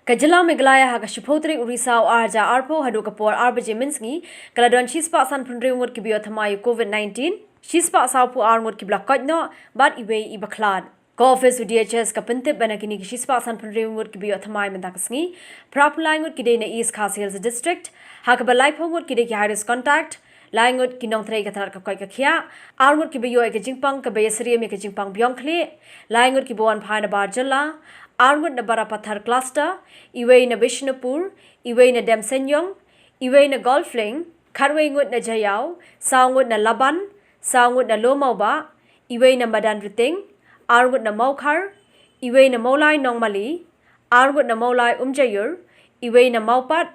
Kajala Meglaya Hakashipotri Urisa Arja Arpo Hadukapor Arbajiminski, Kaladon Chispa San Pundrimut Kibiotamayu COVID-19, Chispa Saupu Armut Kiblakotno, but IWEI IBA-KHLAD. Co-office with DHS Kapintip Benakini Chispa San Pundrimut Kibiotamai Mendakasni, Prapulangut Kidena East Khasi District, Hakabalaipongut Kideki Highness Contact, Langut Kinong Tray Katar Kakoikakia, Armut Kibiyo Ekajingpang Kabayasri Mikajingpang Byonkle, Langut Kibuan Pina Barjala, Armut Nabara Pathar Cluster, IWEI na Bishnupur, IWEI na Demsenyong, IWEI na Golfling, Karwengut na Jayao, Saungut na Laban, Saungut na Lomauba, IWEI na Madan Riting, Armut na Maukar, IWEI na Maulai Nongmali, Armut na Maulai Umjayur, IWEI na Maupat,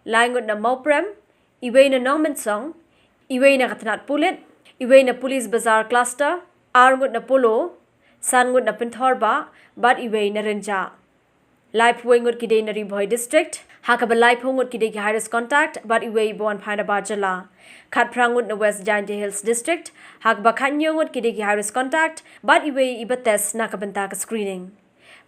Langut na Mauprem, IWEI na Nongmensong, IWEI na Katanat Pulit, IWEI na Police Bazaar Cluster, Armut na Polo, Sangut na Pinthorba, but IWEI na Rinja. Lai Puengut Kidei na Riboy District, Hakabalai Pongut Kidei Highness Contact, but IWEI Buan Pina Barjala. Kat Prangut na West Giant Hills District, Hakbakanyongut Kidei Highness Contact, but IWEI Ibates Nakabantaka Screening.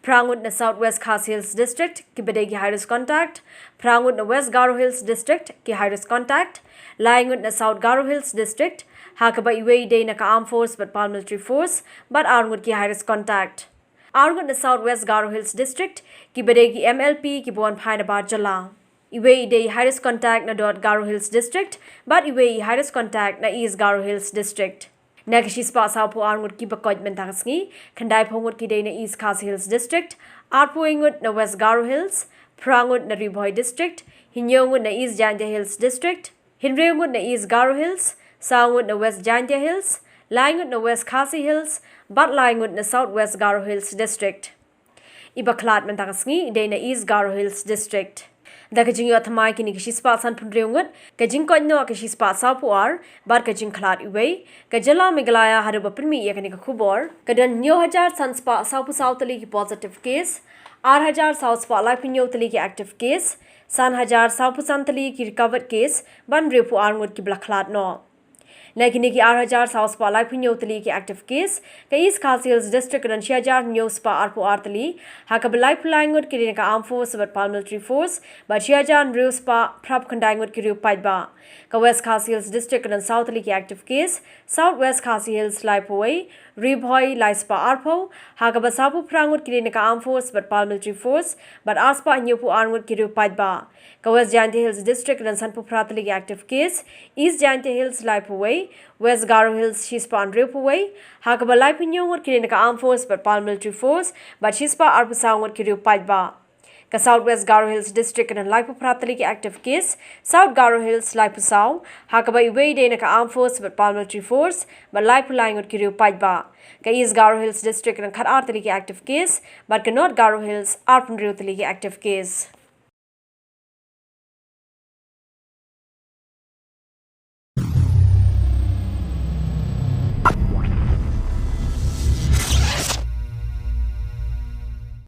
Prangut na Southwest Khasi Hills District, Kibadegi Highness Contact, Prangut na West Garo Hills District, Ki Highness Contact, Laingut na South Garo Hills District, Hakaba IWEI Day na Armed Force but Paramilitary Force, but Arngut Ki Highness Contact. Arngut na Southwest Garo Hills District, Kibadegi MLP, Kibuan Pina Barjala. IWEI Day Highness Contact na Dot Garo Hills District, but IWEI Highness Contact na East Garo Hills District. Nagashi Spa Saupo Arngut Kiba KOIT Mentangasngi, Kandai Pongut Kidei na East Khasi Hills District, Arpuengut na West Garo Hills, Prangut na Riboy District, Hinyongut na East Janja Hills District, Hinreungut na East Garo Hills, Saungut na West Janja Hills, Laingut na West Khasi Hills, but Laingut na Southwest Garo Hills District. IBA-KHLAD Mentangasngi, Idei na East Garo Hills District. Da kajing yo thamai kini kishi spa san pundreungut kajing ko no kishi spa sa puar bar kajing KHLAD IWEI kajala Meglaya haruba primi yakani ka khubor kadan 9000 san spa sa pu sautali ki positive case 8000 sa spa lai pinyo tali ki active case san 1000 sa pu santali ki recovered case ban repu arngut ki KHLAD no Nakini ki 8000 sa spa lai pinyo tali ki active case ka East Khasi Hills District ran 6000 nyo spa arpu artali hakabalai pulangut ki ka armed force but paramilitary force but 6000 real spa prap kandangut ki real paidba ka West Khasi Hills District ran southly ki active case Southwest Khasi Hills lai poi ribhoi lai spa arpo hakaba sapu prangut ki ka armed force but paramilitary force but aspa nyopu arngut ki real paidba ka West Giant Hills District ran sanpu pratali ki active case East Giant Hills lai poi West Garo Hills Shispa and Ripaway, Hakabalai Pinyongut Kirinaka Armed Force but Paramilitary Force, but Shispa Arpasangut Kiriu Paidba. Ka Southwest Garo Hills District and Laipu Pratali active case, South Garo Hills Laipusau, Hakaba IWEI Denaka Armed Force but Paramilitary Force, but Laipu Langut Kiriu Paidba. Ka East Garo Hills District and Khat Artali active case, but Ka North Garo Hills Arpun active case.